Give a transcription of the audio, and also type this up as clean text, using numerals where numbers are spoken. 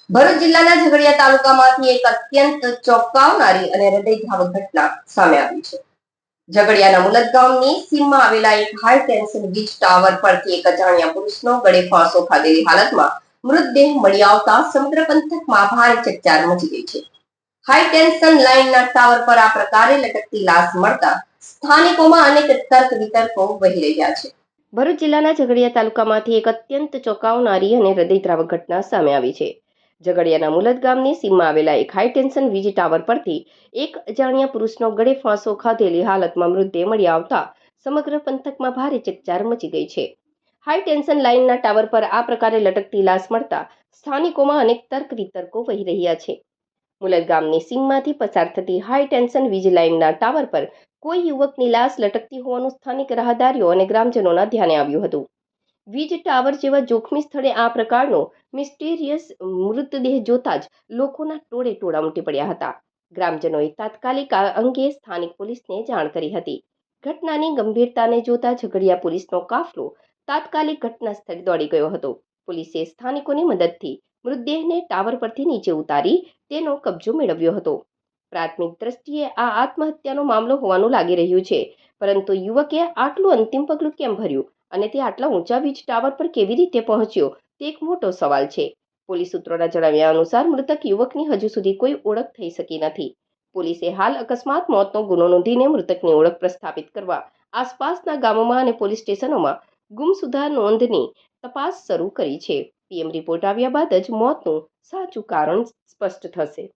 ભરૂચ જિલ્લાના ઝઘડિયા તાલુકામાંથી એક અત્યંત ચોંકાવનારી અને હૃદયદ્રાવક ઘટના સામે આવી છે. ઝઘડિયાના મુલદ ગામની સીમમાં આવેલા એક હાઈ ટેન્શન વીજ ટાવર પરથી એક અજાણ્યા પુરુષનો ગળે ફાંસો ખાધેલી હાલતમાં મૃતદેહ મળી આવતા સમગ્ર પંથકમાં ભારે ચકચાર મચી ગઈ છે. હાઈ ટેન્શન લાઇનના ટાવર પર આ પ્રકારે લટકતી લાશ મળતા સ્થાનિકોમાં અનેક તર્ક વિતર્કો વહી રહ્યા છે. ભરૂચ જિલ્લાના ઝઘડિયા તાલુકામાંથી એક અત્યંત ચોંકાવનારી અને હૃદયદ્રાવક ઘટના સામે આવી છે. ઝઘડિયાના મુલદ ગામની સીમમાં આવેલા એક હાઈ ટેન્શન વીજ ટાવર પરથી એક અજાણ્યા પુરુષનો ગળે ફાંસો ખાધેલી હાલતમાં મૃતદેહ મળી આવતા સમગ્ર પંથકમાં ભારે ચકચાર મચી ગઈ છે. હાઈ ટેન્શન લાઇનના ટાવર પર આ પ્રકારે લટકતી લાશ મળતા સ્થાનિકોમાં અનેક તર્ક વિતર્કો વહી રહ્યા છે. મુલદ ગામની સીમમાંથી પસાર થતી હાઈ ટેન્શન વીજ લાઇનના ટાવર પર કોઈ યુવકની લાશ લટકતી હોવાનું સ્થાનિક રાહદારીઓ અને ગ્રામજનોના ધ્યાને આવ્યું હતું. વીજ ટાવર જેવા જોખમી સ્થળે આ પ્રકારનો મિસ્ટીરિયસ મૃતદેહ જોતા જ લોકોના ટોળે ટોળા ઉમટી પડ્યા હતા. ગ્રામજનોએ તાત્કાલિક આ અંગે સ્થાનિક પોલીસને જાણ કરી હતી. ઘટનાની ગંભીરતાને જોતા ઝઘડિયા પોલીસનો કાફલો તાત્કાલિક ઘટના સ્થળે દોડી ગયો હતો. પોલીસે સ્થાનિકોની મદદથી મૃતદેહને ટાવર પરથી નીચે ઉતારી તેનો કબજો મેળવ્યો હતો. પ્રાથમિક દ્રષ્ટિએ આ આત્મહત્યાનો મામલો હોવાનું લાગી રહ્યું છે, પરંતુ યુવકે આટલું અંતિમ પગલું કેમ ભર્યું અને તે આટલા ઊંચા વીજ ટાવર પર કેવી રીતે પહોંચ્યો તે એક મોટો સવાલ છે. પોલીસ સૂત્રોના જણાવ્યા અનુસાર મૃતક યુવકની હજુ સુધી કોઈ ઓળખ થઈ શકી નથી. પોલીસે હાલ અકસ્માત મોતનો ગુનો નોંધીને મૃતકની ઓળખ પ્રસ્થાપિત કરવા આસપાસના ગામોમાં અને પોલીસ સ્ટેશનોમાં ગુમસુદા નોંધની તપાસ શરૂ કરી છે. પીએમ રિપોર્ટ આવ્યા બાદ જ મોતનું સાચું કારણ સ્પષ્ટ થશે.